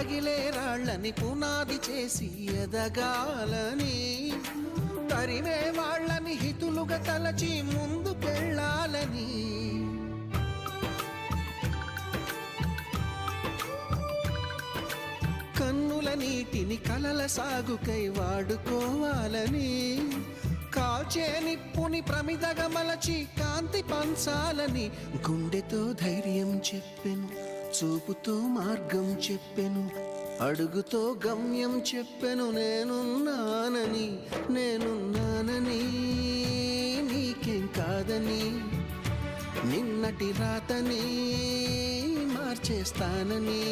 పగిలే రాళ్ళని పునాది చేసి ఎదగాలని, తరిమే వాళ్ళని హితులుగా తలచి ముందుకెళ్ళాలని, కన్నుల నీటిని కలల సాగుకై వాడుకోవాలని, కాల్చే నిప్పుని ప్రమిదగా మలచి కాంతి పంచాలని, గుండెతో ధైర్యం చెప్పెను, చూపుతో మార్గం చెప్పెను, అడుగుతో గమ్యం చెప్పెను. నేనున్నానని నీకేం కాదని, నిన్నటి రాతని మార్చేస్తానని.